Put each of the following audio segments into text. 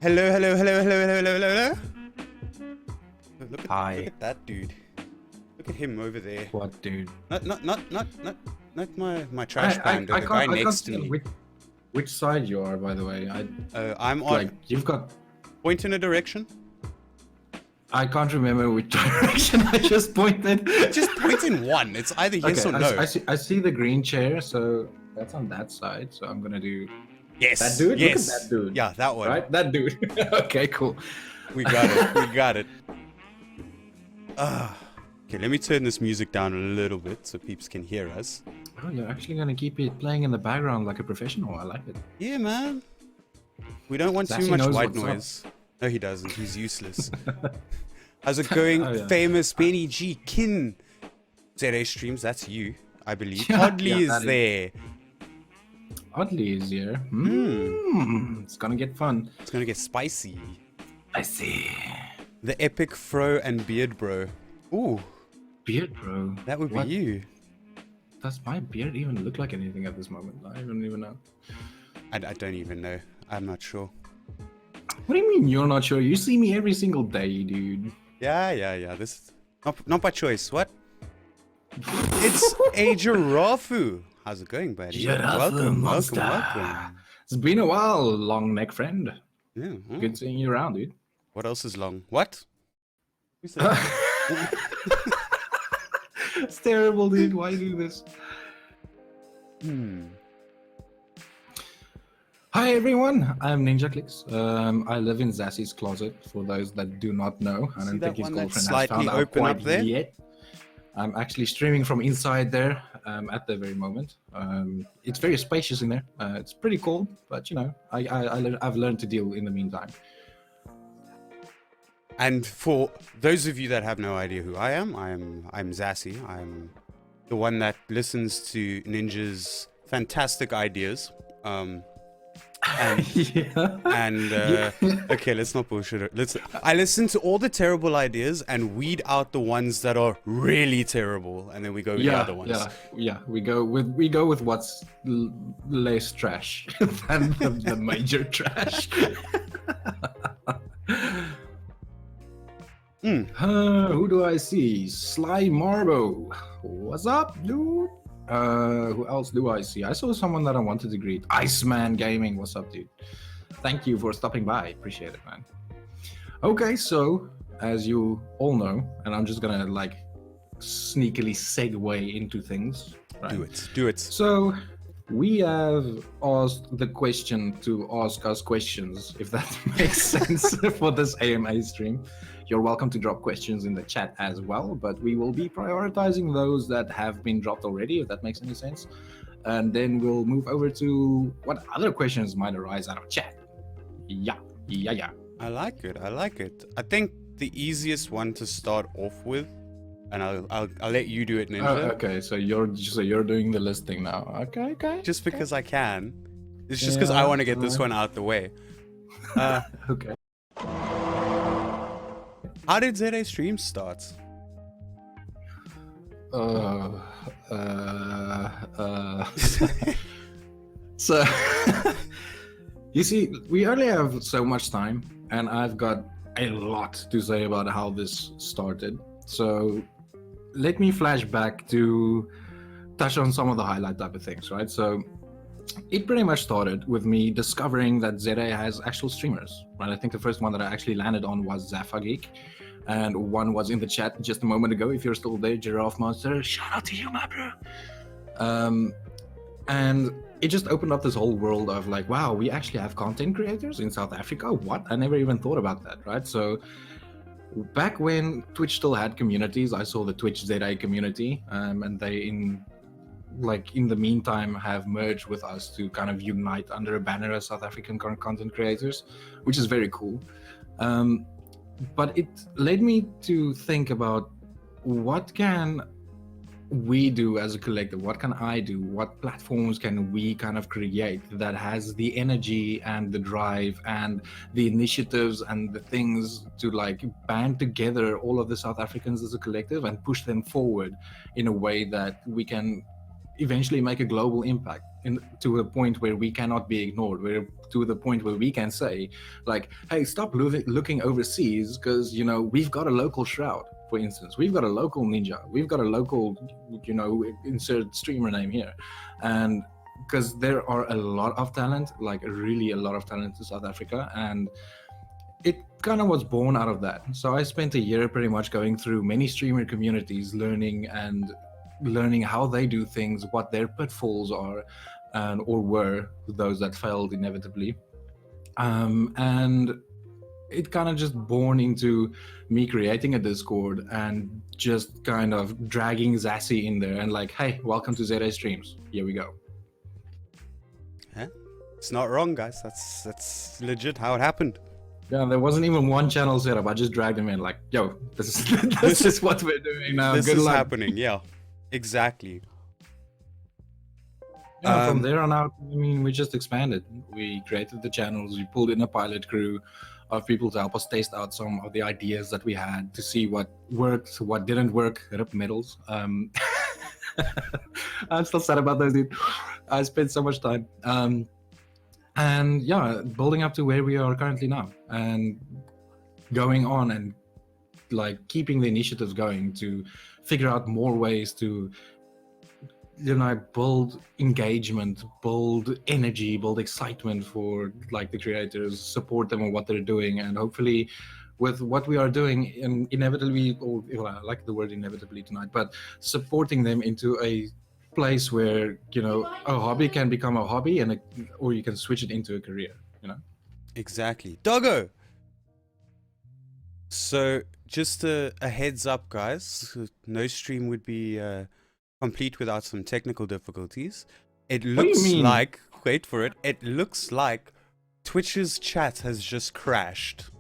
Hello, hello, hello, hello, hello, hello, hello. Look at that dude. Look at him over there. What, dude? Not my trash panda. The guy next to me. Which side you are, by the way? I'm on. Like, you've got. Point in a direction. I can't remember which direction I just pointed. Just point in one. It's either yes or no. I see the green chair, so that's on that side. So I'm gonna do. Yes. That dude. Yes. Look at that dude. Yeah, that one. Right, that dude. Okay, cool. We got it. We got it. Okay, let me turn this music down a little bit so peeps can hear us. Oh, you're actually gonna keep it playing in the background like a professional. I like it. Yeah, man. We don't want too much white noise. No, he doesn't. He's useless. How's it going? Oh, yeah. Famous Benny G. Kin. zaStreams, that's you, I believe. Yeah, Oddly yeah, is there. Oddly is here. It's gonna get fun. It's gonna get spicy. I see. The epic fro and beard bro. Ooh. Beard, bro. That would be you. Does my beard even look like anything at this moment? I don't even know. I don't even know. I'm not sure. What do you mean you're not sure? You see me every single day, dude. Yeah. This not by choice. What? It's a giraffe. How's it going, buddy? Welcome. It's been a while, long neck friend. Yeah. Good seeing you around, dude. What else is long? What? Who said that? It's terrible, dude. Why do this? Hi everyone, I'm NinjaClicks. I live in Zassie's closet. For those that do not know, I don't think his girlfriend has found out quite yet. I'm actually streaming from inside there at the very moment. It's very spacious in there. It's pretty cool, but you know, I've learned to deal in the meantime. And for those of you that have no idea who I am, I'm Zassie. I'm the one that listens to Ninja's fantastic ideas. Okay, let's not bullshit it. I listen to all the terrible ideas and weed out the ones that are really terrible, and then we go with the other ones. Yeah. We go with what's less trash than the major trash. Who do I see? Sly Marbo. What's up, dude? Who else do I see? I saw someone that I wanted to greet. Iceman Gaming. What's up, dude? Thank you for stopping by. Appreciate it, man. Okay, so as you all know, and I'm just gonna like sneakily segue into things. Right? Do it. So we have asked the question to ask us questions, if that makes sense, for this AMA stream. You're welcome to drop questions in the chat as well, but we will be prioritizing those that have been dropped already, if that makes any sense. And then we'll move over to what other questions might arise out of chat. Yeah. I like it. I think the easiest one to start off with, and I'll let you do it, Ninja. Oh, okay, so you're doing the listing now. Okay. Just because I can. It's just because I want to get this one out the way. Okay. How did zaStreams start? So, you see, we only have so much time, and I've got a lot to say about how this started. So, let me flash back to touch on some of the highlight type of things, right? So, it pretty much started with me discovering that ZA has actual streamers, right? I think the first one that I actually landed on was Zafageek, and one was in the chat just a moment ago. If you're still there, Giraffe Monster, shout out to you, my bro. And it just opened up this whole world of like, wow, we actually have content creators in South Africa. What? I never even thought about that, right? So back when Twitch still had communities, I saw the Twitch ZA community, and they in the meantime have merged with us to kind of unite under a banner as South African content creators, which is very cool. But it led me to think about what can we do as a collective? What can I do? What platforms can we kind of create that has the energy and the drive and the initiatives and the things to like band together all of the South Africans as a collective and push them forward in a way that we can eventually make a global impact, to a point where we cannot be ignored, where to the point where we can say, like, hey, stop looking overseas, because we've got a local Shroud, for instance, we've got a local Ninja, we've got a local, insert streamer name here, and because there are a lot of talent, like really a lot of talent in South Africa, and it kind of was born out of that. So I spent a year pretty much going through many streamer communities, learning how they do things, what their pitfalls are, or were, those that failed inevitably. And it kind of just born into me creating a Discord and just kind of dragging Zassie in there and like, hey, welcome to zaStreams. Here we go. Huh? It's not wrong, guys. That's legit how it happened. Yeah, there wasn't even one channel set up. I just dragged him in like, yo, this is what we're doing now. This Good is luck. happening, yeah. Exactly. Yeah, from there on out, I mean, we just expanded. We created the channels. We pulled in a pilot crew of people to help us taste out some of the ideas that we had, to see what worked, what didn't work. Rip medals. I'm still sad about those, dude. I spent so much time. And yeah, building up to where we are currently now, and going on and like keeping the initiatives going to figure out more ways to build engagement, build energy, build excitement for like the creators, support them on what they're doing, and hopefully with what we are doing, and inevitably, or well, I like the word inevitably tonight, but supporting them into a place where a hobby can become a hobby, and or you can switch it into a career. Exactly. Doggo. So just a heads up, guys. No stream would be complete without some technical difficulties. It looks like, wait for it, it looks like Twitch's chat has just crashed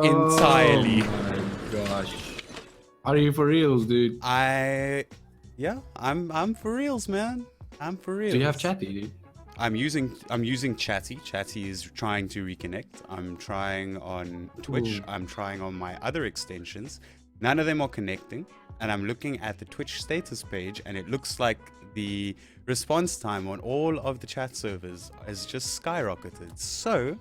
entirely. Oh my gosh. Are you for reals, dude? Yeah, I'm for reals, man. I'm for reals. Do you have Chatty, dude? I'm using Chatty. Chatty is trying to reconnect. I'm trying on Twitch. Ooh. I'm trying on my other extensions. None of them are connecting. And I'm looking at the Twitch status page, and it looks like the response time on all of the chat servers has just skyrocketed. So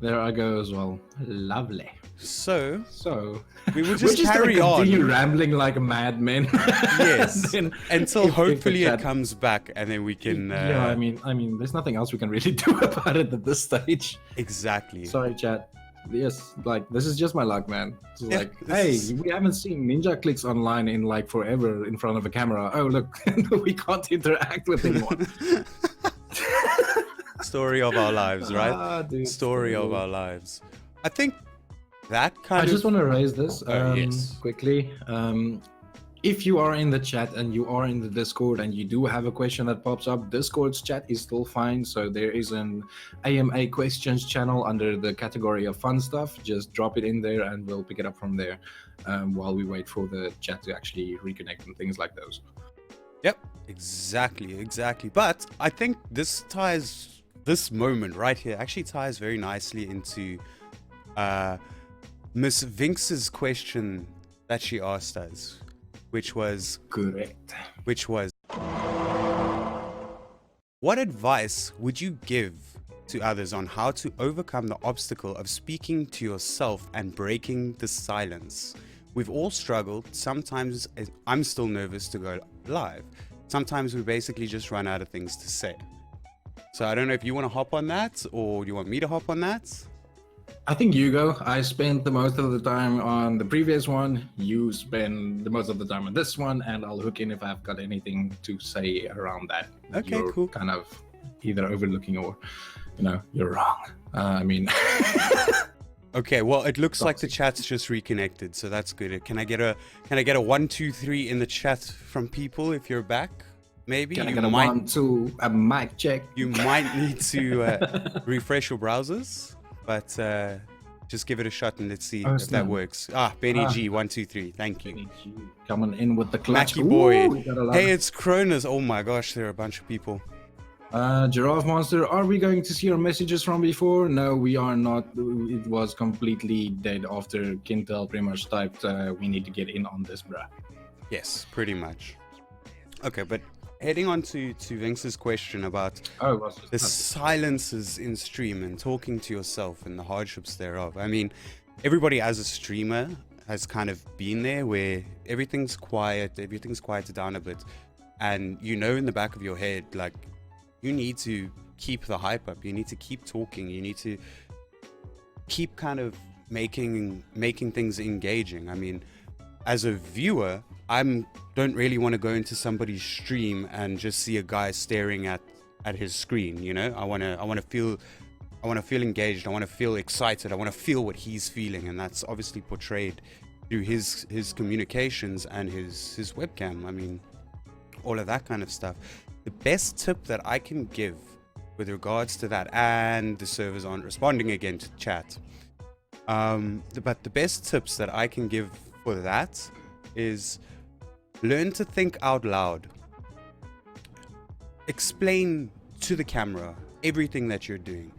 there I go as well. Lovely. So we will we're just just carry gonna continue on rambling like madmen. Yes, Then until hopefully the it chat- comes back, and then we can yeah, I mean, there's nothing else we can really do about it at this stage. exactly. Sorry, chat. Yes, like this is just my luck, man. It's Yeah, like, this hey, is- we haven't seen NinjaClicks online in like forever in front of a camera. Oh look, we can't interact with anyone. Story of our lives, right? Dude, Story of our lives. I think that I kind just of. want to raise this yes. quickly. If you are in the chat and you are in the Discord and you do have a question that pops up, Discord's chat is still fine. So there is an AMA questions channel under the category of fun stuff. Just drop it in there and we'll pick it up from there while we wait for the chat to actually reconnect and things like those. Yep, exactly. But I think this moment right here actually ties very nicely into Miss Vinx's question that she asked us, which was Correct. what advice would you give to others on how to overcome the obstacle of speaking to yourself and breaking the silence? We've all struggled. Sometimes I'm still nervous to go live. Sometimes we basically just run out of things to say. So I don't know if you want to hop on that, or do you want me to hop on that? I think you go. I spent the most of the time on the previous one. You spend the most of the time on this one, and I'll hook in if I've got anything to say around that. Okay, You're cool. Kind of either overlooking or, you're wrong. I mean. Okay, well, it looks like the chat's just reconnected, so that's good. Can I get a 1, 2, 3 in the chat from people if you're back? Maybe Can I get a 1, 2, a mic check? You might need to refresh your browsers, but just give it a shot and let's see if that works. Benny G, 1, 2, 3. Thank you. Coming in with the clutch. Mackie boy. Ooh, we got a lot. Hey, it's Cronus. Oh my gosh, there are a bunch of people. Giraffe Monster, are we going to see our messages from before? No, we are not. It was completely dead after Kintel pretty much typed, we need to get in on this, bruh. Yes, pretty much. Okay, but heading on to Vince's question about Oh, it was just the silences in stream and talking to yourself and the hardships thereof. I mean, everybody as a streamer has kind of been there where everything's quiet, everything's quieted down a bit, and you know in the back of your head, like, you need to keep the hype up, you need to keep talking, you need to keep kind of making things engaging. I mean, as a viewer, don't really want to go into somebody's stream and just see a guy staring at his screen, you know. I want to feel engaged, I want to feel excited, I want to feel what he's feeling, and that's obviously portrayed through his communications and his webcam. I mean, all of that kind of stuff. The best tip that I can give with regards to that, and the servers aren't responding again to chat, but the best tips that I can give for that is learn to think out loud. Explain to the camera everything that you're doing.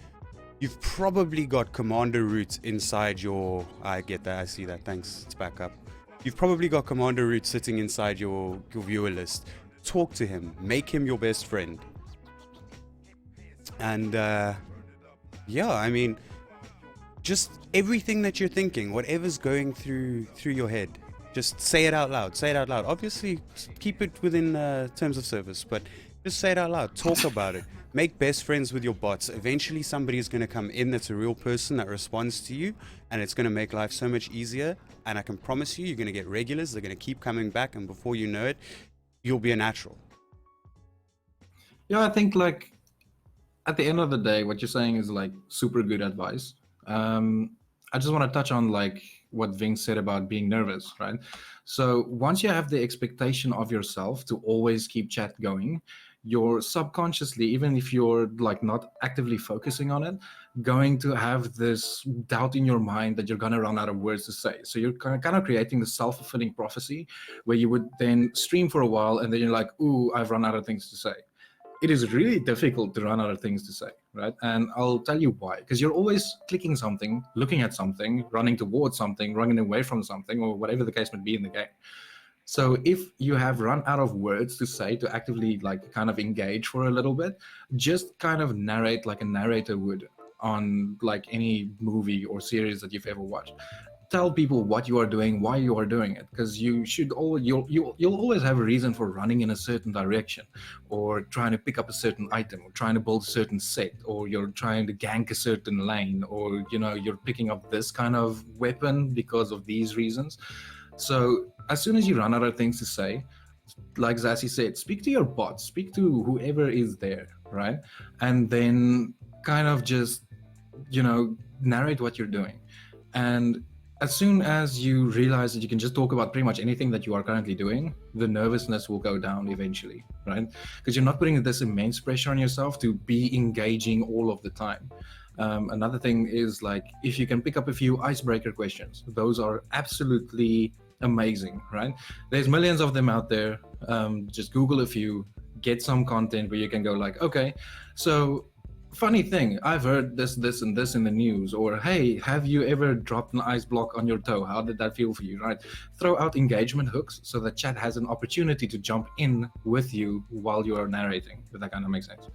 You've probably got commander root inside your... I get that, I see that, thanks, it's back up. You've probably got commander root sitting inside your viewer list. Talk to him, make him your best friend. And yeah, I mean, just everything that you're thinking, whatever's going through your head, just say it out loud. Say it out loud. Obviously, keep it within terms of service, but just say it out loud. Talk about it. Make best friends with your bots. Eventually, somebody is going to come in that's a real person that responds to you, and it's going to make life so much easier. And I can promise you, you're going to get regulars. They're going to keep coming back, and before you know it, you'll be a natural. Yeah, I think, like, at the end of the day, what you're saying is like super good advice. I just want to touch on like what Vince said about being nervous, right? So once you have the expectation of yourself to always keep chat going, you're subconsciously, even if you're like not actively focusing on it, going to have this doubt in your mind that you're going to run out of words to say. So you're kind of creating the self-fulfilling prophecy where you would then stream for a while and then you're like, ooh, I've run out of things to say. It is really difficult to run out of things to say, right? And I'll tell you why. Because you're always clicking something, looking at something, running towards something, running away from something, or whatever the case may be in the game. So if you have run out of words to say to actively like kind of engage for a little bit, just kind of narrate like a narrator would on like any movie or series that you've ever watched. Tell people what you are doing, why you are doing it, because you'll always have a reason for running in a certain direction, or trying to pick up a certain item, or trying to build a certain set, or you're trying to gank a certain lane, or you're picking up this kind of weapon because of these reasons. So as soon as you run out of things to say, like Zassie said, speak to your bots, speak to whoever is there, right? And then kind of just narrate what you're doing. And as soon as you realize that you can just talk about pretty much anything that you are currently doing, the nervousness will go down eventually, right? Because you're not putting this immense pressure on yourself to be engaging all of the time. Another thing is, like, if you can pick up a few icebreaker questions, those are absolutely amazing, right? There's millions of them out there. Just Google a few, get some content where you can go like, okay, so funny thing, I've heard this and this in the news, or hey, have you ever dropped an ice block on your toe? How did that feel for you, right? Throw out engagement hooks so that chat has an opportunity to jump in with you while you are narrating, if that kind of makes sense.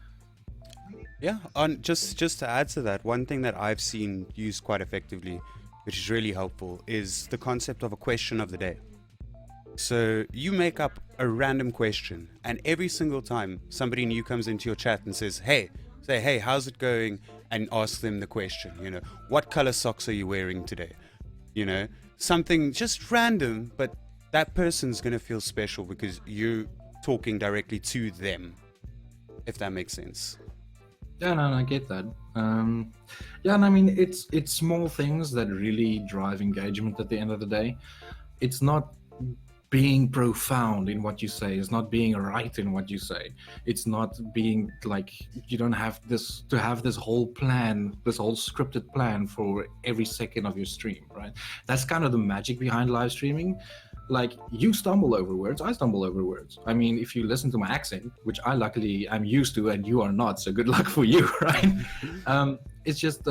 Yeah, just to add to that, one thing that I've seen used quite effectively, which is really helpful, is the concept of a question of the day. So you make up a random question, and every single time somebody new comes into your chat and says, hey, how's it going? And ask them the question, what color socks are you wearing today? Something just random, but that person's going to feel special because you're talking directly to them, if that makes sense. Yeah, no, I get that. Yeah, and I mean, it's small things that really drive engagement at the end of the day. It's not being profound in what you say, it's not being right in what you say, it's not being like, you don't have this whole plan, this whole scripted plan for every second of your stream, right? That's kind of the magic behind live streaming. Like, you stumble over words, I stumble over words. I mean, if you listen to my accent, which I luckily am used to and you are not, so good luck for you, right? It's just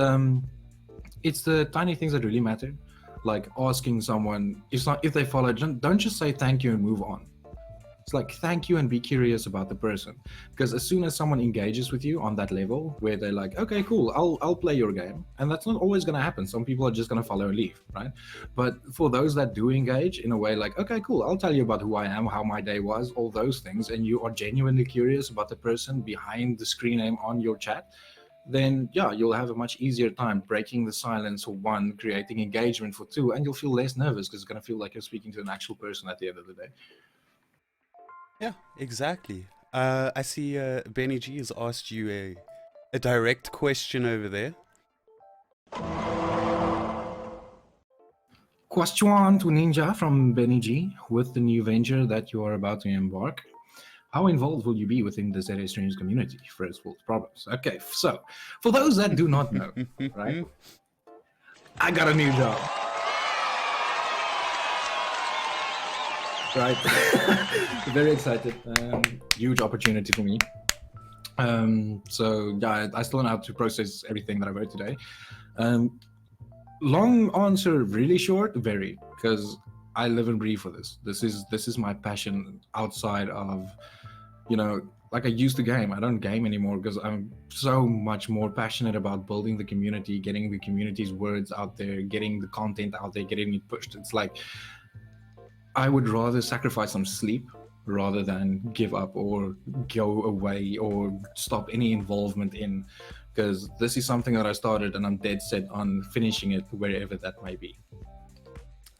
it's the tiny things that really matter. Like asking someone, if they follow, don't just say thank you and move on. It's like, thank you and be curious about the person. Because as soon as someone engages with you on that level where they're like, okay, cool, I'll play your game. And that's not always going to happen. Some people are just going to follow and leave, right? But for those that do engage in a way like, okay, cool, I'll tell you about who I am, how my day was, all those things, and you are genuinely curious about the person behind the screen name on your chat, then yeah, you'll have a much easier time breaking the silence for one, creating engagement for two, and you'll feel less nervous because it's going to feel like you're speaking to an actual person at the end of the day. Yeah, exactly. I see Benny G has asked you a direct question over there. Question to Ninja from Benny G. With the new venture that you are about to embark, how involved will you be within the zaStreams community? First world problems. Okay, so for those that do not know, right? I got a new job. Right. Very excited. Huge opportunity for me. So yeah, I still know how to process everything that I wrote today. Long answer, really short, very, because I live and breathe for this. This is my passion outside of, you know, like I used to game. I don't game anymore because I'm so much more passionate about building the community, getting the community's words out there, getting the content out there, getting it pushed. It's like I would rather sacrifice some sleep rather than give up or go away or stop any involvement in, because this is something that I started and I'm dead set on finishing it wherever that may be.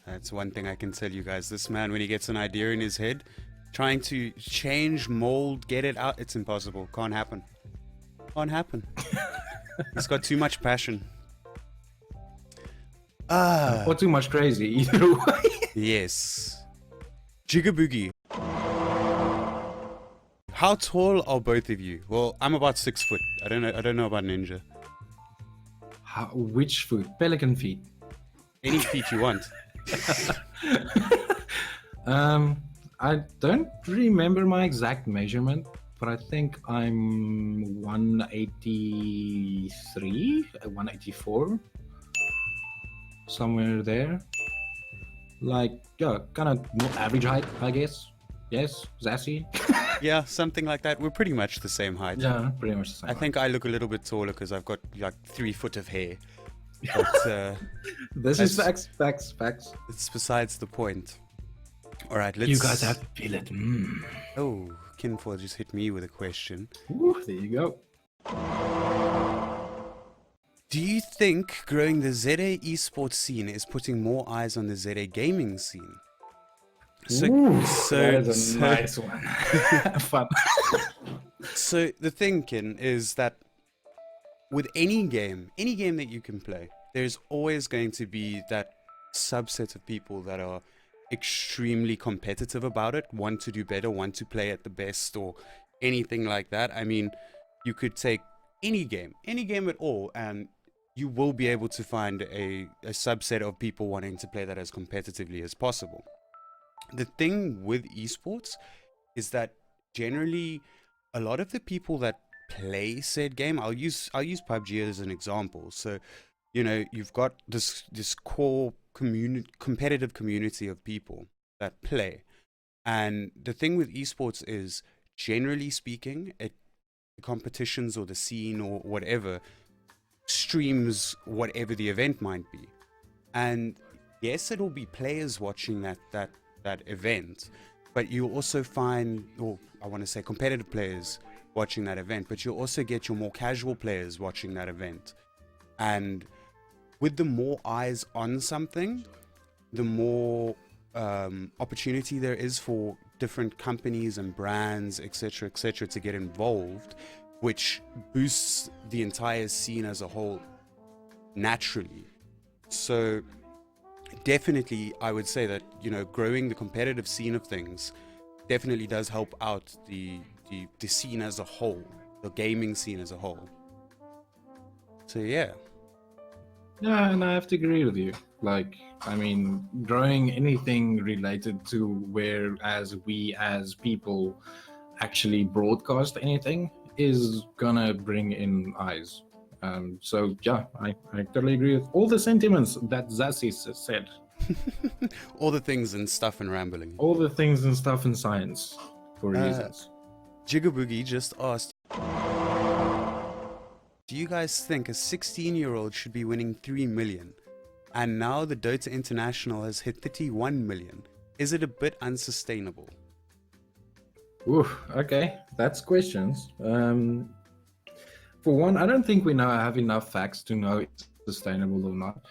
That's one thing I can tell you guys. This man, when he gets an idea in his head, trying to change, mold, get it out, it's impossible. Can't happen. Can't happen. He's got too much passion. Or too much crazy, either way. Yes. Jigaboogie. How tall are both of you? Well, I'm about 6 foot. I don't know about Ninja. Which foot? Pelican feet. Any feet you want. I don't remember my exact measurement, but I think I'm 183, 184, somewhere there. Like, yeah, kind of average height, I guess. Yes, Zassie. Yeah, something like that. We're pretty much the same height. Yeah, pretty much the same. I think I look a little bit taller because I've got like 3 foot of hair. But this is facts. It's besides the point. All right, let's. You guys have to feel it. Oh, Kinfor just hit me with a question. Ooh, there you go. Do you think growing the ZA esports scene is putting more eyes on the ZA gaming scene? That is a nice one. Fun. So the thinking is that with any game that you can play, there's always going to be that subset of people that are extremely competitive about it, want to do better, want to play at the best, or anything like that. I mean, you could take any game at all, and you will be able to find a subset of people wanting to play that as competitively as possible. The thing with esports is that generally a lot of the people that play said game, I'll use PUBG as an example. So, you know, you've got this core competitive community of people that play, and the thing with esports is, generally speaking, the competitions or the scene or whatever streams whatever the event might be, and yes, it'll be players watching that event, but you'll also find, or I want to say competitive players watching that event, but you'll also get your more casual players watching that event. And with the more eyes on something, the more opportunity there is for different companies and brands, etc., to get involved, which boosts the entire scene as a whole naturally. So definitely, I would say that, you know, growing the competitive scene of things definitely does help out the scene as a whole, the gaming scene as a whole. So yeah. Yeah, and I have to agree with you. Like, I mean, growing anything related to whereas we as people actually broadcast anything is gonna bring in eyes. So yeah, I totally agree with all the sentiments that Zassie said. All the things and stuff and rambling. All the things and stuff in science. for reasons. Jigaboogie just asked, do you guys think a 16-year-old should be winning 3 million? And now the Dota International has hit 31 million. Is it a bit unsustainable? Ooh, okay, that's questions. For one, I don't think we now have enough facts to know it's sustainable or not.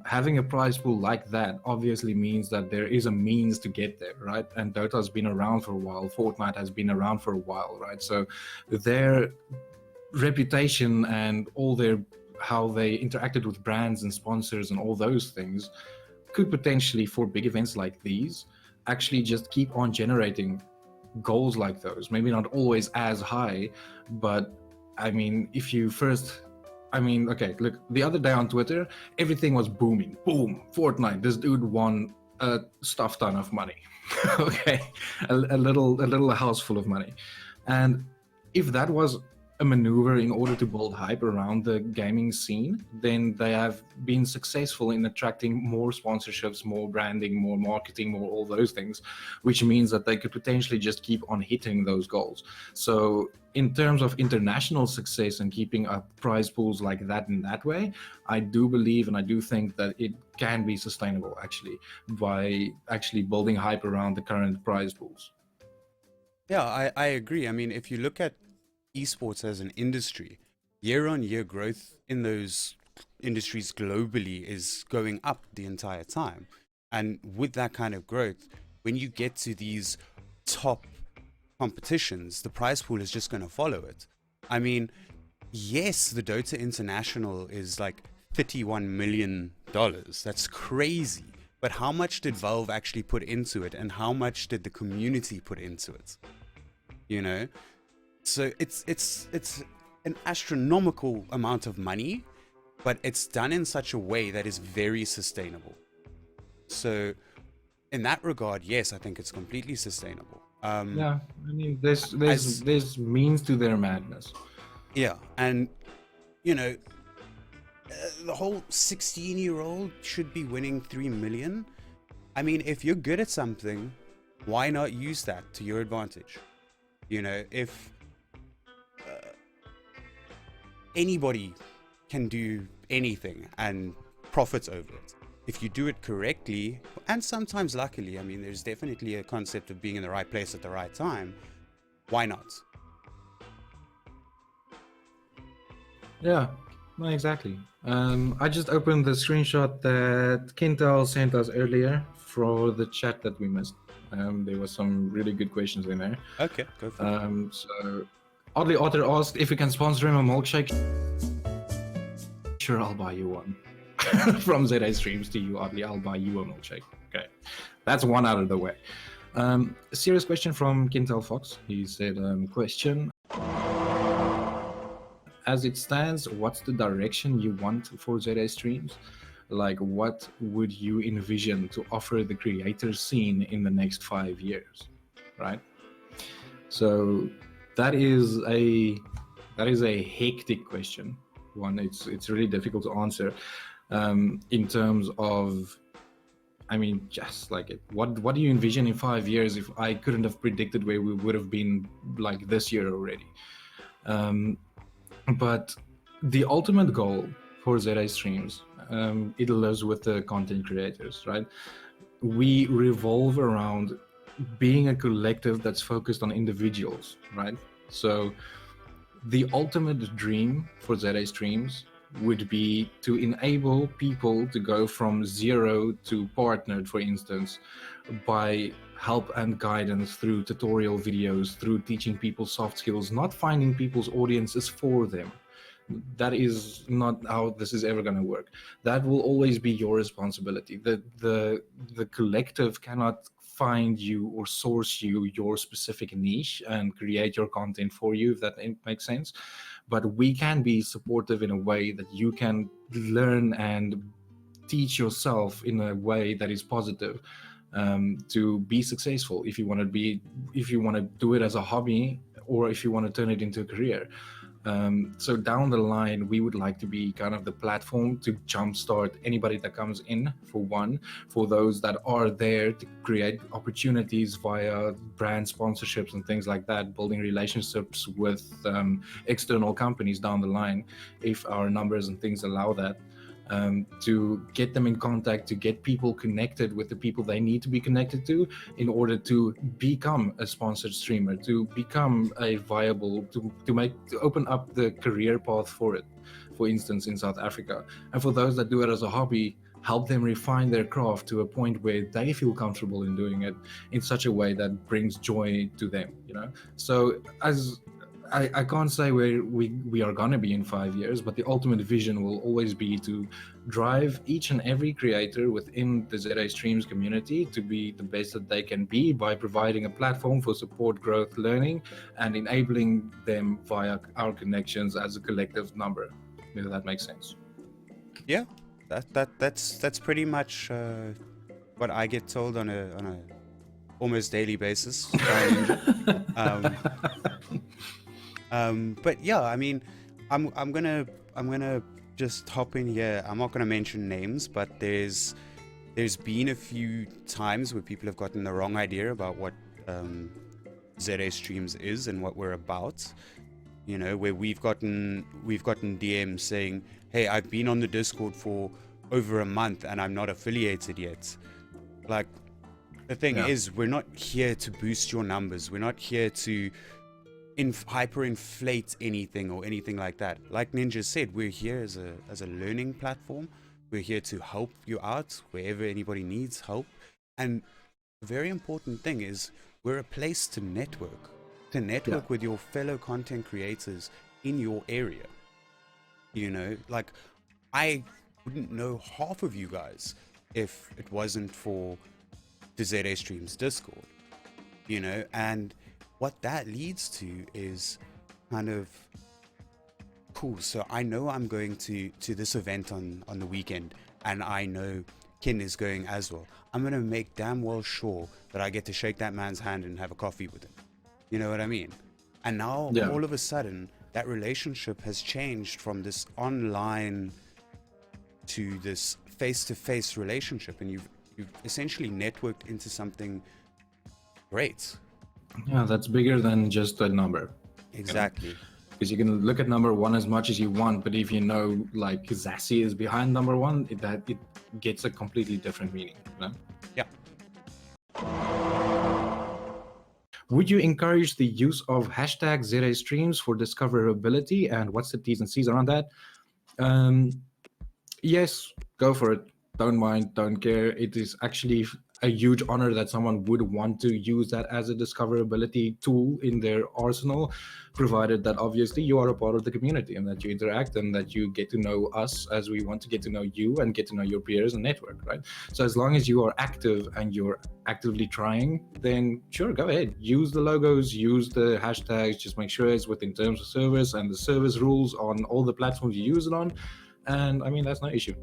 Having a prize pool like that obviously means that there is a means to get there, right? And Dota's been around for a while, Fortnite has been around for a while, right? So their reputation and all their how they interacted with brands and sponsors and all those things could potentially, for big events like these, actually just keep on generating goals like those. Maybe not always as high, but I mean, if you first, I mean, okay, look, the other day on Twitter, everything was booming. Boom, Fortnite, this dude won a stuff ton of money. Okay, a little house full of money. And if that was a maneuver in order to build hype around the gaming scene, then they have been successful in attracting more sponsorships, more branding, more marketing, more all those things, which means that they could potentially just keep on hitting those goals. So in terms of international success and keeping up prize pools like that in that way, I do believe and I do think that it can be sustainable actually by actually building hype around the current prize pools. Yeah, I agree. I mean, if you look at esports as an industry, year-on-year growth in those industries globally is going up the entire time. And with that kind of growth, when you get to these top competitions, the prize pool is just going to follow it. I mean, yes, the Dota International is like $31 million. That's crazy. But how much did Valve actually put into it, and how much did the community put into it? You know? So it's an astronomical amount of money, but it's done in such a way that is very sustainable. So in that regard, yes, I think it's completely sustainable. Yeah, I mean, there's means to their madness. Yeah, and you know, the whole 16-year-old should be winning 3 million. I mean, if you're good at something, why not use that to your advantage? You know, if anybody can do anything and profit over it, if you do it correctly, and sometimes luckily, I mean, there's definitely a concept of being in the right place at the right time. Why not? Yeah, no, exactly. I just opened the screenshot that Kintal sent us earlier for the chat that we missed. There were some really good questions in there. Okay, go for it. So, Oddly Otter asked if we can sponsor him a milkshake. Sure, I'll buy you one. From zaStreams to you, Oddly, I'll buy you a milkshake. Okay, that's one out of the way. A serious question from Kintel Fox. He said, question. As it stands, what's the direction you want for zaStreams? Like, what would you envision to offer the creator scene in the next 5 years, right? So that is a hectic question. One, it's really difficult to answer in terms of, I mean, just like it. What do you envision in 5 years if I couldn't have predicted where we would have been like this year already? But the ultimate goal for zaStreams, it lives with the content creators, right? We revolve around being a collective that's focused on individuals, right? So the ultimate dream for zaStreams would be to enable people to go from zero to partnered, for instance, by help and guidance through tutorial videos, through teaching people soft skills, not finding people's audiences for them. That is not how this is ever going to work. That will always be your responsibility. The collective cannot find you or source you your specific niche and create your content for you, if that makes sense. But we can be supportive in a way that you can learn and teach yourself in a way that is positive, to be successful. If you want to do it as a hobby, or if you want to turn it into a career. So down the line, we would like to be kind of the platform to jumpstart anybody that comes in, for one, for those that are there to create opportunities via brand sponsorships and things like that, building relationships with external companies down the line, if our numbers and things allow that. To get them in contact, to get people connected with the people they need to be connected to in order to become a sponsored streamer, to become a viable, to open up the career path for it, for instance, in South Africa. And for those that do it as a hobby, help them refine their craft to a point where they feel comfortable in doing it in such a way that brings joy to them, you know? So as I can't say where we are going to be in 5 years, but the ultimate vision will always be to drive each and every creator within the zaStreams community to be the best that they can be by providing a platform for support, growth, learning, and enabling them via our connections as a collective number, if that makes sense. Yeah, that's pretty much what I get told on a almost daily basis. But yeah, I mean, I'm gonna just hop in here. I'm not gonna mention names, but there's been a few times where people have gotten the wrong idea about what zaStreams is and what we're about. You know, where we've gotten DMs saying, "Hey, I've been on the Discord for over a month and I'm not affiliated yet." Like, the thing is, we're not here to boost your numbers. We're not here to hyperinflate anything or anything like that. Like Ninja said, we're here as a learning platform. We're here to help you out wherever anybody needs help. And a very important thing is we're a place to network with your fellow content creators in your area. You know, like, I wouldn't know half of you guys if it wasn't for the zaStreams Discord, you know. And what that leads to is kind of, cool, so I know I'm going to this event on the weekend, and I know Ken is going as well. I'm going to make damn well sure that I get to shake that man's hand and have a coffee with him. You know what I mean? And now, all of a sudden, that relationship has changed from this online to this face-to-face relationship, and you've essentially networked into something great. Yeah, that's bigger than just a number. Exactly. Because you can look at number one as much as you want, but if you know, like, Zassie is behind number one, it gets a completely different meaning. You know? Yeah. Would you encourage the use of hashtag zaStreams for discoverability, and what's the T's and C's around that? Yes, go for it. Don't mind, don't care. It is actually a huge honor that someone would want to use that as a discoverability tool in their arsenal, provided that obviously you are a part of the community and that you interact and that you get to know us as we want to get to know you and get to know your peers and network, right? So as long as you are active and you're actively trying, then sure, go ahead. Use the logos, use the hashtags, just make sure it's within terms of service and the service rules on all the platforms you use it on. And I mean, that's no issue.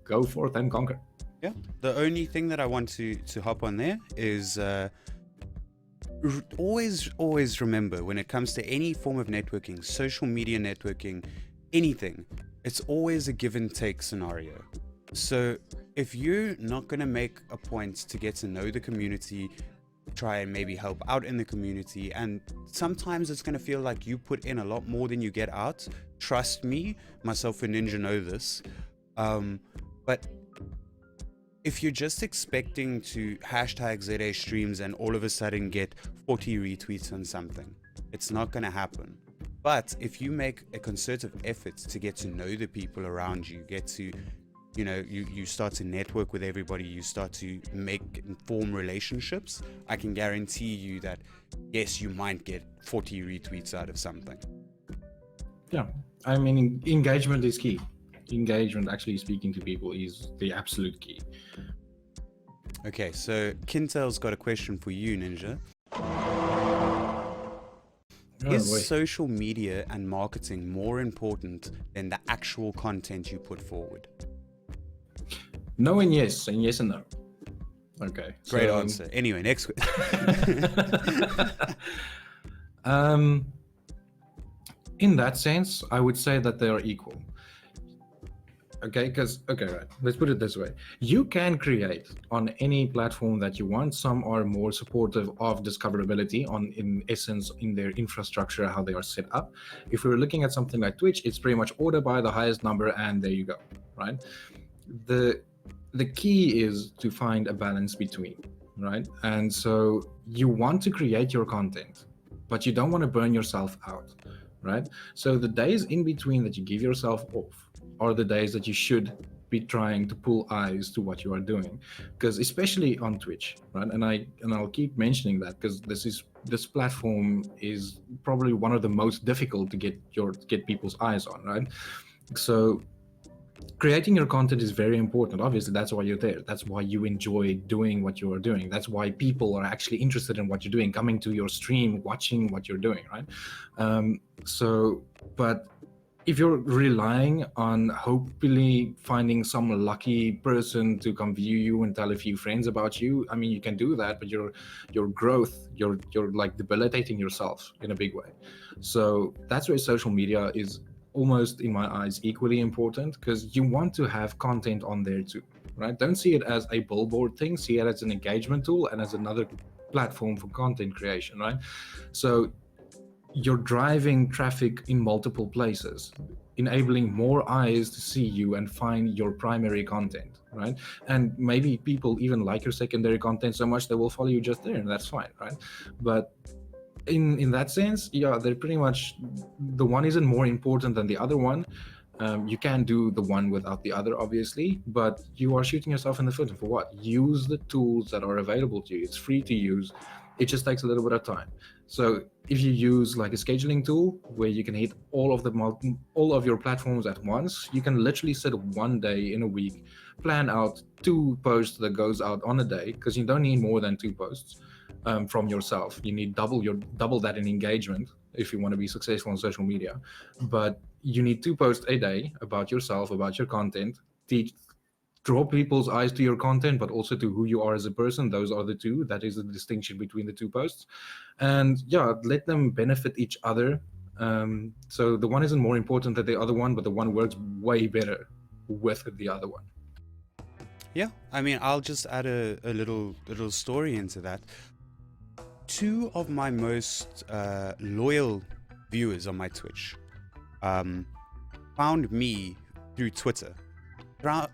Go forth and conquer. Yeah, the only thing that I want to hop on there is always remember, when it comes to any form of networking, social media networking, anything, it's always a give and take scenario. So if you're not going to make a point to get to know the community, try and maybe help out in the community, and sometimes it's going to feel like you put in a lot more than you get out. Trust me, myself and Ninja know this. But if you're just expecting to hashtag zaStreams and all of a sudden get 40 retweets on something, it's not going to happen. But if you make a concerted effort to get to know the people around you, get to, you know, you start to network with everybody, you start to form relationships, I can guarantee you that, yes, you might get 40 retweets out of something. Yeah, I mean, engagement is key. Engagement, actually speaking to people, is the absolute key. Okay, so Kintel's got a question for you, Ninja. Is social media and marketing more important than the actual content you put forward? No and yes and no. Okay. Great answer. Anyway, next question. In that sense, I would say that they are equal. Okay, right. Let's put it this way. You can create on any platform that you want. Some are more supportive of discoverability on, in essence, in their infrastructure, how they are set up. If we're looking at something like Twitch, it's pretty much order by the highest number, and there you go, right? The key is to find a balance between, right? And so you want to create your content, but you don't want to burn yourself out, right? So the days in between that you give yourself off are the days that you should be trying to pull eyes to what you are doing, because especially on Twitch, right? And I'll keep mentioning that because this platform is probably one of the most difficult to get people's eyes on, right? So creating your content is very important. Obviously, that's why you're there. That's why you enjoy doing what you are doing. That's why people are actually interested in what you're doing, coming to your stream, watching what you're doing, right? But if you're relying on hopefully finding some lucky person to come view you and tell a few friends about you, I mean, you can do that, but your growth, you're like debilitating yourself in a big way. So that's where social media is almost, in my eyes, equally important, because you want to have content on there too, right? Don't see it as a billboard thing, see it as an engagement tool and as another platform for content creation, right? So you're driving traffic in multiple places, enabling more eyes to see you and find your primary content, right? And maybe people even like your secondary content so much they will follow you just there, and that's fine, right? But in that sense, yeah, they're pretty much, the one isn't more important than the other one. You can do the one without the other, obviously, but you are shooting yourself in the foot. And for what? Use the tools that are available to you. It's free to use. It just takes a little bit of time. So if you use like a scheduling tool where you can hit all of your platforms at once, you can literally set one day in a week, plan out 2 posts that goes out on a day, because you don't need more than 2 posts from yourself. You need double that in engagement if you want to be successful on social media. But you need 2 posts a day about yourself, about your content, draw people's eyes to your content, but also to who you are as a person. Those are the two. That is the distinction between the 2 posts. And yeah, let them benefit each other. So the one isn't more important than the other one, but the one works way better with the other one. Yeah, I mean, I'll just add a little story into that. 2 of my most loyal viewers on my Twitch found me through Twitter,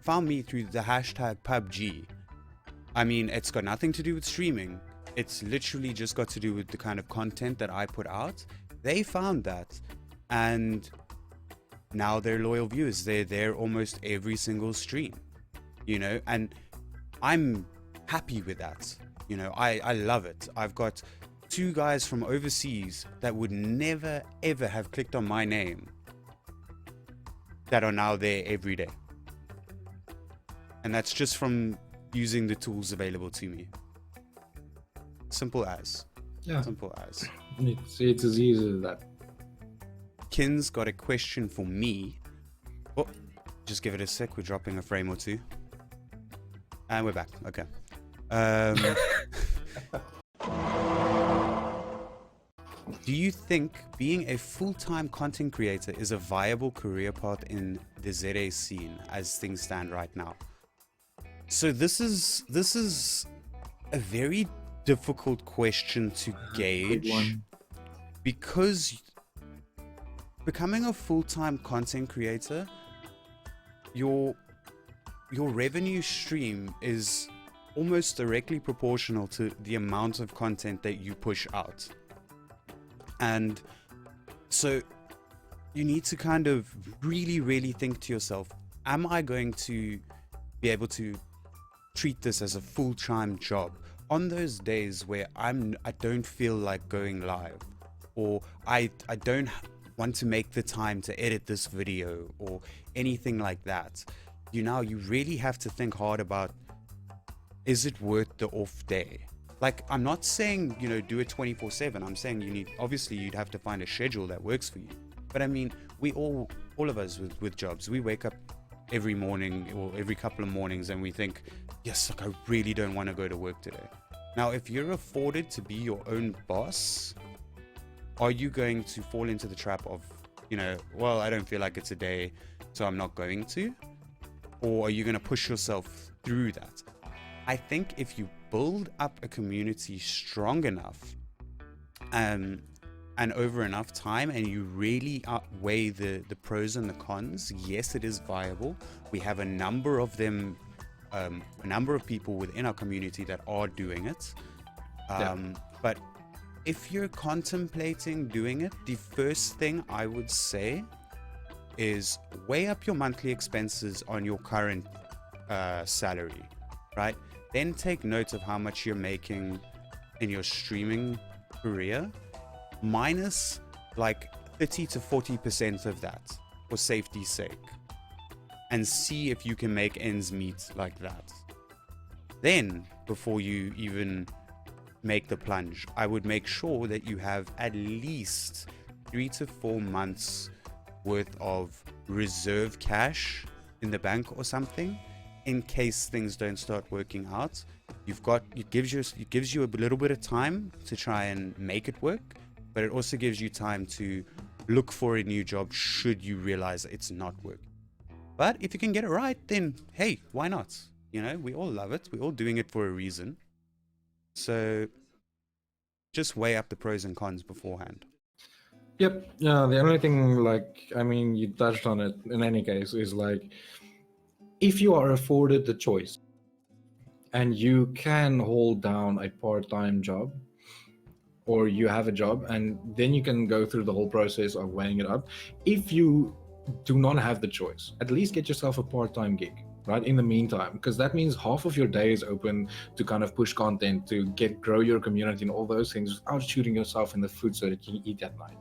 found me through the hashtag PUBG. I mean, it's got nothing to do with streaming. It's literally just got to do with the kind of content that I put out. They found that, and now they're loyal viewers. They're there almost every single stream, you know, and I'm happy with that. You know, I love it. I've got 2 guys from overseas that would never ever have clicked on my name that are now there every day. And that's just from using the tools available to me. Simple as. Yeah. Simple as. It's as easy as that. Kin's got a question for me. Oh, just give it a sec. We're dropping a frame or 2. And we're back. Okay. Do you think being a full-time content creator is a viable career path in the ZA scene as things stand right now? So this is a very difficult question to gauge, because becoming a full-time content creator, your revenue stream is almost directly proportional to the amount of content that you push out. And so you need to kind of really think to yourself, am I going to be able to treat this as a full-time job on those days where I don't feel like going live, or I don't want to make the time to edit this video or anything like that? You really have to think hard about, is it worth the off day? Like, I'm not saying, you know, do it 24/7. I'm saying you'd have to find a schedule that works for you. But I mean, we all of us with jobs, we wake up every morning or every couple of mornings and we think, yes, like, I really don't want to go to work today. Now, if you're afforded to be your own boss, are you going to fall into the trap of well, I don't feel like it's a day, so I'm not going to? Or are you going to push yourself through that? I think if you build up a community strong enough, and over enough time, and you really weigh the pros and the cons, yes, it is viable. We have a number of them, a number of people within our community that are doing it. But if you're contemplating doing it, the first thing I would say is weigh up your monthly expenses on your current salary, right? Then take note of how much you're making in your streaming career, minus like 30 to 40% of that for safety's sake, and see if you can make ends meet like that. Then, before you even make the plunge, I would make sure that you have at least 3 to 4 months worth of reserve cash in the bank or something, in case things don't start working out. It gives you a little bit of time to try and make it work, but it also gives you time to look for a new job should you realize it's not working. But if you can get it right, then hey, why not? We all love it. We're all doing it for a reason. So just weigh up the pros and cons beforehand. Yep. Yeah. The only thing, you touched on it in any case, is if you are afforded the choice and you can hold down a part-time job, or you have a job, and then you can go through the whole process of weighing it up. If you do not have the choice, at least get yourself a part-time gig, right, in the meantime, because that means half of your day is open to kind of push content, to grow your community and all those things without shooting yourself in the foot so that you can eat at night,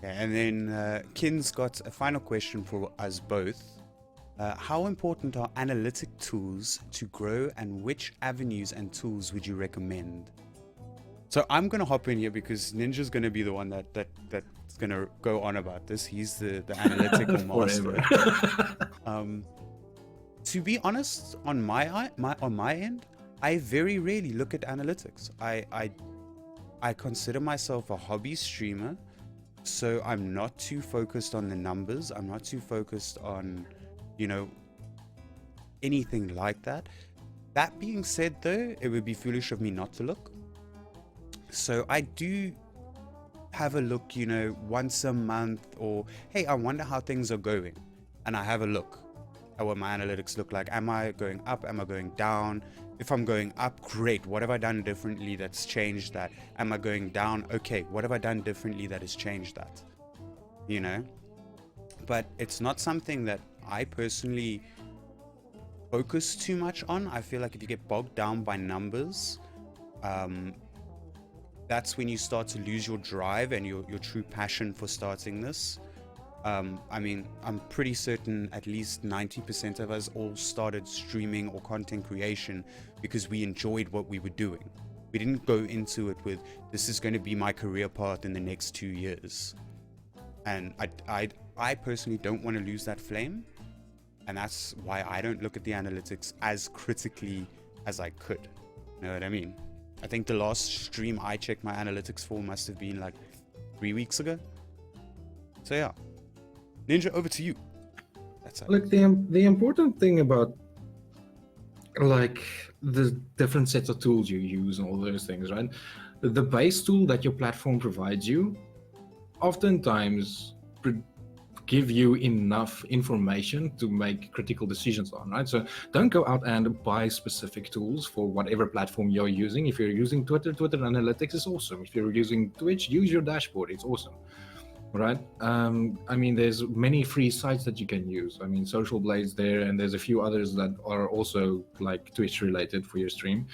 And then Kin's got a final question for us both. How important are analytic tools to grow, and which avenues and tools would you recommend? So I'm going to hop in here because Ninja's going to be the one that's going to go on about this. He's the analytical master. To be honest, on my end, I very rarely look at analytics. I consider myself a hobby streamer, so I'm not too focused on the numbers. I'm not too focused on anything like that. That being said, though, it would be foolish of me not to look. So I do have a look, once a month, or hey, I wonder how things are going, and I have a look at what my analytics look like. Am I going up? Am I going down? If I'm going up, great. What have I done differently that's changed that? Am I going down? Okay, what have I done differently that has changed that? But it's not something that I personally focus too much on. I feel like if you get bogged down by numbers, that's when you start to lose your drive and your true passion for starting this. I'm pretty certain at least 90% of us all started streaming or content creation because we enjoyed what we were doing. We didn't go into it with, this is going to be my career path in the next 2 years. And I personally don't want to lose that flame. And that's why I don't look at the analytics as critically as I could. You know what I mean? I think the last stream I checked my analytics for must have been like 3 weeks ago. So yeah. Ninja, over to you. That's it. Look, the important thing about the different sets of tools you use and all those things, right? The base tool that your platform provides you oftentimes give you enough information to make critical decisions on, right? So don't go out and buy specific tools for whatever platform you're using. If you're using Twitter analytics is awesome. If you're using Twitch, use your dashboard. It's awesome. Right. There's many free sites that you can use. Social Blade's there, and there's a few others that are also like Twitch related for your stream.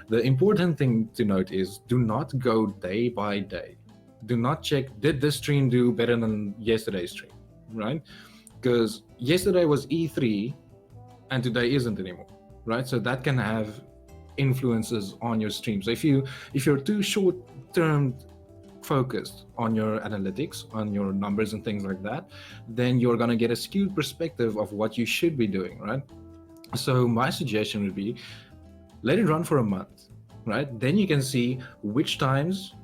The important thing to note is do not go day by day. Do not check, did this stream do better than yesterday's stream, right? Because yesterday was E3 and today isn't anymore, right? So that can have influences on your stream. So if you're too short-term focused on your analytics, on your numbers and things like that, then you're going to get a skewed perspective of what you should be doing, right? So my suggestion would be, let it run for a month. right? Then you can see which times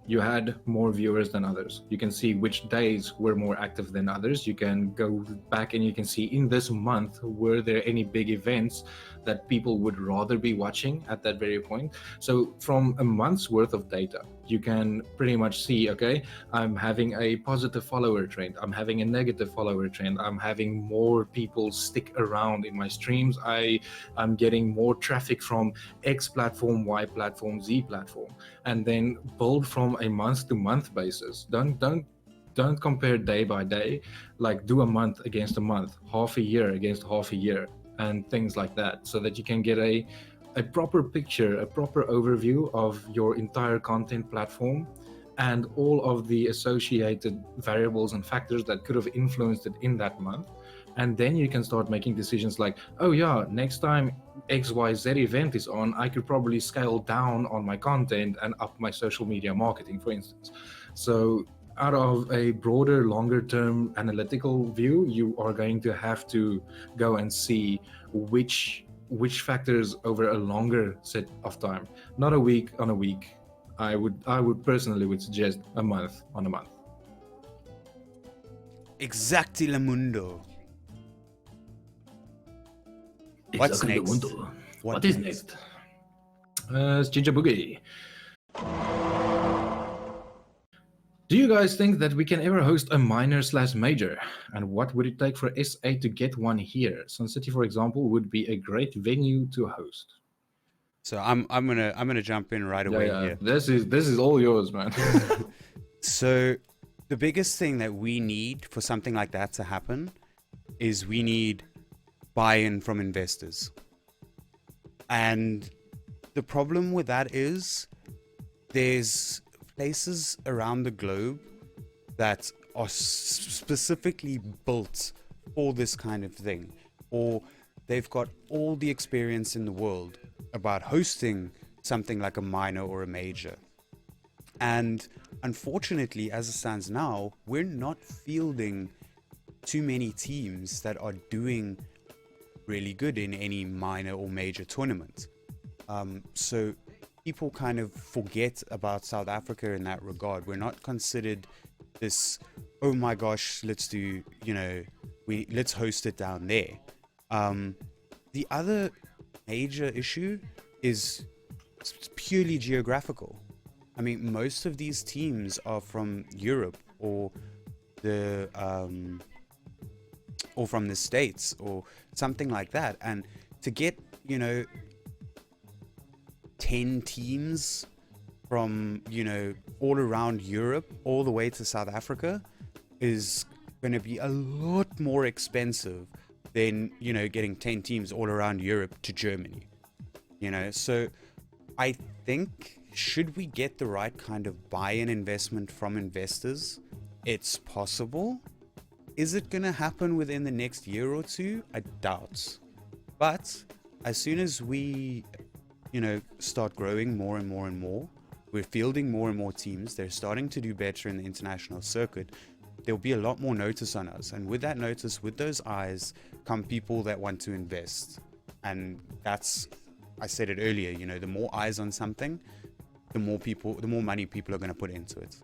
you had more viewers than others. You can see which days were more active than others. You can go back and you can see in this month, were there any big events that people would rather be watching at that very point? So from a month's worth of data, you can pretty much see, okay, I'm having a positive follower trend, I'm having a negative follower trend, I'm having more people stick around in my streams, I'm getting more traffic from X platform, Y platform, Z platform, and then build from a month to month basis. Don't compare day by day, like do a month against a month, half a year against half a year, and things like that, so that you can get a proper picture, a proper overview of your entire content platform and all of the associated variables and factors that could have influenced it in that month. And then you can start making decisions like, oh yeah, next time XYZ event is on, I could probably scale down on my content and up my social media marketing, for instance. So out of a broader, longer term analytical view, you are going to have to go and see which factors over a longer set of time, not a week on a week. I would personally would suggest a month on a month. Exactly, Lamundo. What's next? What is next? It's Ginger Boogie. Do you guys think that we can ever host a minor/major? And what would it take for SA to get one here? Sun City, for example, would be a great venue to host. So I'm gonna jump in right away here. This is all yours, man. So the biggest thing that we need for something like that to happen is we need buy-in from investors. And the problem with that is there's places around the globe that are specifically built for this kind of thing, or they've got all the experience in the world about hosting something like a minor or a major. And unfortunately, as it stands now, we're not fielding too many teams that are doing really good in any minor or major tournament. So people kind of forget about South Africa in that regard. We're not considered this, oh my gosh, let's do, let's host it down there. The other major issue is purely geographical. I mean, most of these teams are from Europe or from the States or something like that. And to get, 10 teams from, all around Europe all the way to South Africa is going to be a lot more expensive than, getting 10 teams all around Europe to Germany. So I think, should we get the right kind of buy-in investment from investors, it's possible. Is it going to happen within the next year or two? I doubt. But as soon as we, start growing more and more and more, we're fielding more and more teams, they're starting to do better in the international circuit, there'll be a lot more notice on us. And with that notice, with those eyes, come people that want to invest. And that's, I said it earlier, the more eyes on something, the more money people are going to put into it.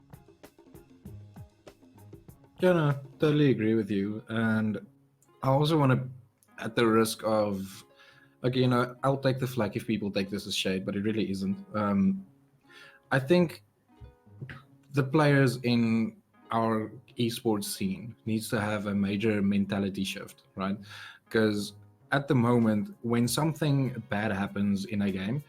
Yeah, no, totally agree with you. And I also want to, at the risk of, okay, I'll take the flack if people take this as shade, but it really isn't. I think the players in our esports scene needs to have a major mentality shift, right? Because at the moment, when something bad happens in a game,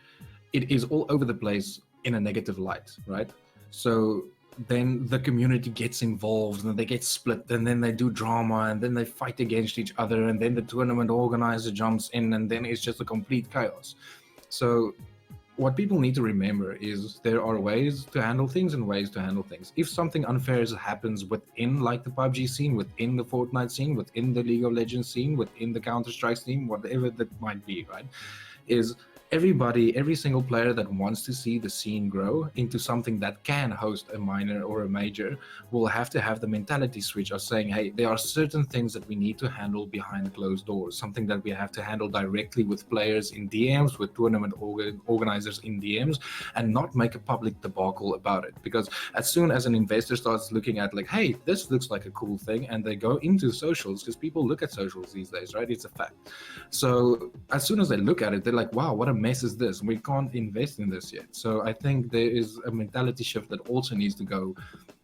it is all over the place in a negative light, right? So then the community gets involved and they get split, and then they do drama, and then they fight against each other, and then the tournament organizer jumps in, and then it's just a complete chaos. So what people need to remember is there are ways to handle things and ways to handle things. If something unfair happens within, like, the PUBG scene, within the Fortnite scene, within the League of Legends scene, within the Counter-Strike scene, whatever that might be, right, is every single player that wants to see the scene grow into something that can host a minor or a major will have to have the mentality switch of saying, hey, there are certain things that we need to handle behind closed doors, something that we have to handle directly with players in DMs, with tournament organizers in DMs, and not make a public debacle about it. Because as soon as an investor starts looking at like, hey, this looks like a cool thing, and they go into socials, because people look at socials these days, right? It's a fact. So as soon as they look at it, they're like, wow, what a mess is this? We can't invest in this yet. So I think there is a mentality shift that also needs to go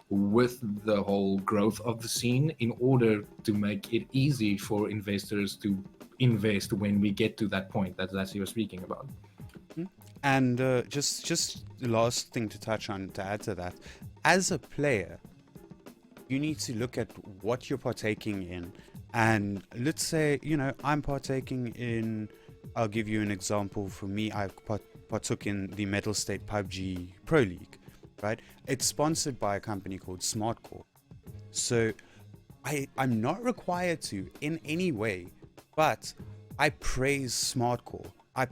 with the whole growth of the scene in order to make it easy for investors to invest when we get to that point that Zassie was speaking about. And just the last thing to touch on, to add to that, as a player, you need to look at what you're partaking in. And let's say, you know, I'm partaking in, I'll give you an example. For me, I partook in the Metal State PUBG Pro League, right? It's sponsored by a company called SmartCore. So I'm not required to in any way, but I praise SmartCore. I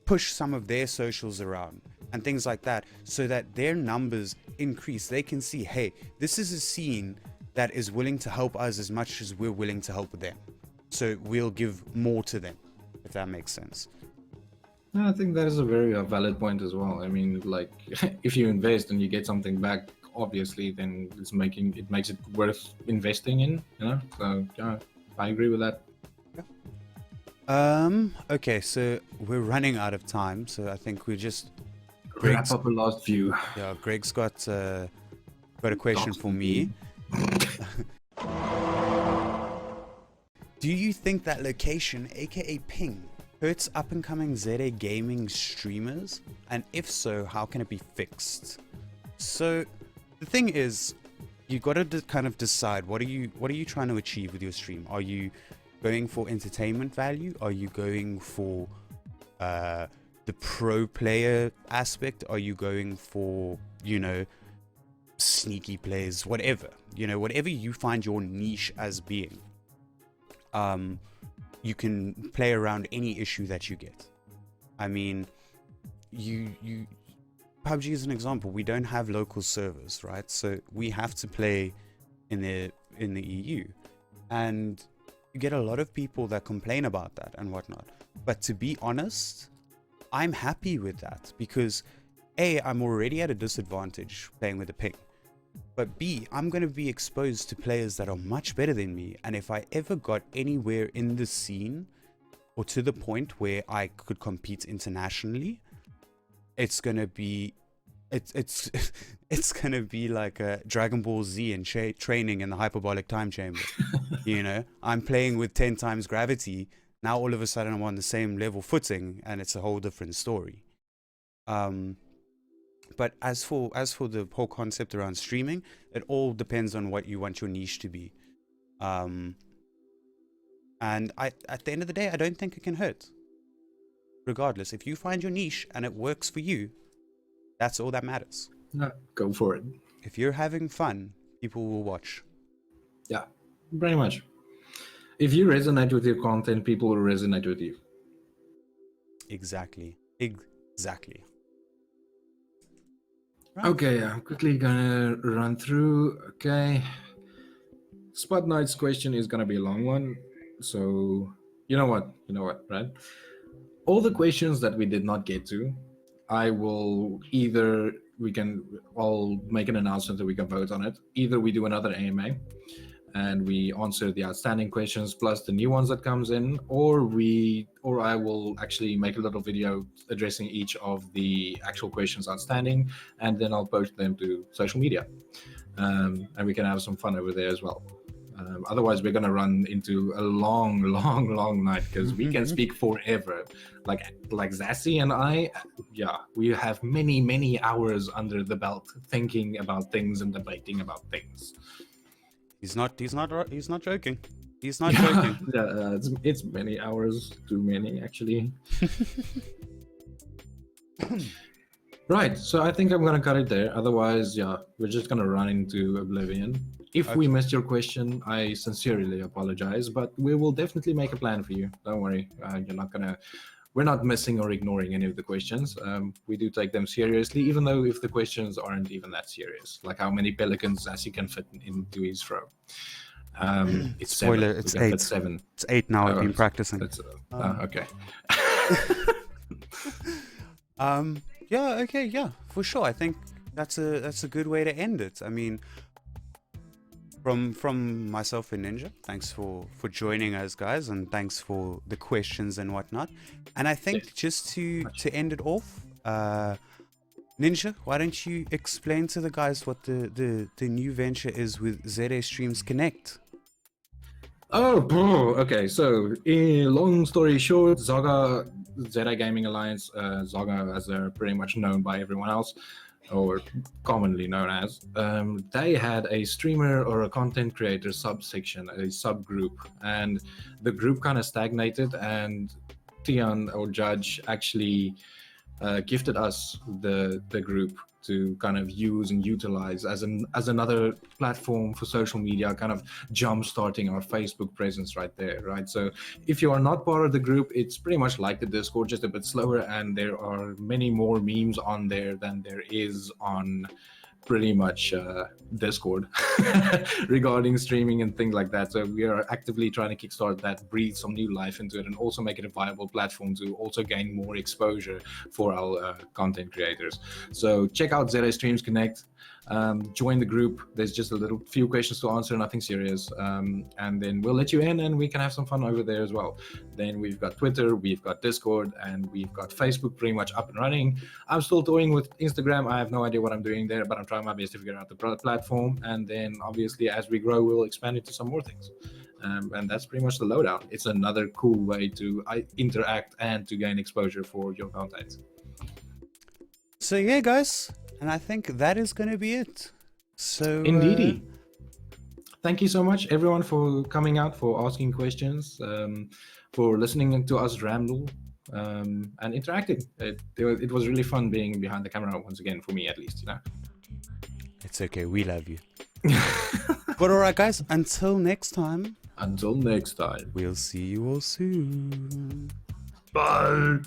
push some of their socials around and things like that so that their numbers increase. They can see, hey, this is a scene that is willing to help us as much as we're willing to help them. So we'll give more to them, if that makes sense. I think that is a very valid point as well. I mean, like, if you invest and you get something back, obviously, then it makes it worth investing in, you know? So, yeah, I agree with that. Okay, so we're running out of time, so I think we just wrap up the last few. Yeah, Greg's got a question for me. Do you think that location, aka ping, hurts up-and-coming ZA gaming streamers? And if so, how can it be fixed? So the thing is, you got to kind of decide what are you trying to achieve with your stream. Are you going for entertainment value? Are you going for the pro player aspect? Are you going for, you know, sneaky plays? Whatever, you know, whatever you find your niche as being, you can play around any issue that you get. I mean, PUBG is an example. We don't have local servers, right? So we have to play in the EU, and you get a lot of people that complain about that and whatnot. But to be honest, I'm happy with that because A, I'm already at a disadvantage playing with a ping. But B, I'm going to be exposed to players that are much better than me. And if I ever got anywhere in the scene or to the point where I could compete internationally, it's going to be it's going to be like a Dragon Ball Z and training in the hyperbolic time chamber. You know, I'm playing with 10 times gravity. Now all of a sudden I'm on the same level footing and it's a whole different story. But as for the whole concept around streaming, it all depends on what you want your niche to be. And at the end of the day, I don't think it can hurt. Regardless, if you find your niche and it works for you, that's all that matters. Yeah, go for it. If you're having fun, people will watch. Yeah, pretty much. If you resonate with your content, people will resonate with you. Exactly. Right. Okay, I'm quickly gonna run through. Okay, Spot Knight's question is gonna be a long one, so you know what, right? All the questions that we did not get to, I'll make an announcement that we can vote on it. Either we do another AMA and we answer the outstanding questions plus the new ones that comes in, or I will actually make a little video addressing each of the actual questions outstanding, and then I'll post them to social media, and we can have some fun over there as well. Otherwise, we're gonna run into a long night because we can speak forever. Like Zassie and I, yeah, we have many hours under the belt thinking about things and debating about things. He's not joking. He's not Yeah, joking. it's many hours, too many actually. Right, so I think I'm gonna cut it there. Otherwise, yeah, we're just gonna run into oblivion. If we missed your question, I sincerely apologize, but we will definitely make a plan for you. Don't worry, you're not gonna we're not missing or ignoring any of the questions. We do take them seriously, even though if the questions aren't even that serious, like how many pelicans Zassie can fit into his throw. It's Spoiler, 7. it's We can 8. fit 7. It's 8 now. I've been It's- practicing. Okay. Yeah, okay, yeah, for sure. I think that's a good way to end it. I mean, from myself and Ninja, thanks for joining us, guys, and thanks for the questions and whatnot. And I think Yes. just to end it off, Ninja, why don't you explain to the guys what the new venture is with zaStreams Connect? Oh, okay. So, long story short, Zaga, Zeta Gaming Alliance, Zaga, as they're pretty much known by everyone else, or commonly known as, they had a streamer or a content creator subsection, a subgroup, and the group kind of stagnated. And Tian or Judge actually gifted us the group to kind of use and utilize as another platform for social media, kind of jump starting our Facebook presence right there, right? So if you are not part of the group, it's pretty much like the Discord, just a bit slower, and there are many more memes on there than there is on pretty much Discord regarding streaming and things like that. So we are actively trying to kickstart that, breathe some new life into it, and also make it a viable platform to also gain more exposure for our content creators. So check out zaStreams Connect. Join the group. There's just a few questions to answer, nothing serious, and then we'll let you in and we can have some fun over there as well. Then we've got Twitter, we've got Discord, and we've got Facebook pretty much up and running. I'm still toying with Instagram. I have no idea what I'm doing there, but I'm trying my best to figure out the platform, and then obviously as we grow we'll expand it to some more things. And that's pretty much the lowdown. It's another cool way to interact and to gain exposure for your content. So yeah, guys, and I think that is going to be it. So Indeedy. Thank you so much, everyone, for coming out, for asking questions, for listening to us ramble, and interacting. It was really fun being behind the camera once again, for me at least, you know. It's okay, we love you. But alright, guys, until next time. Until next time. We'll see you all soon. Bye.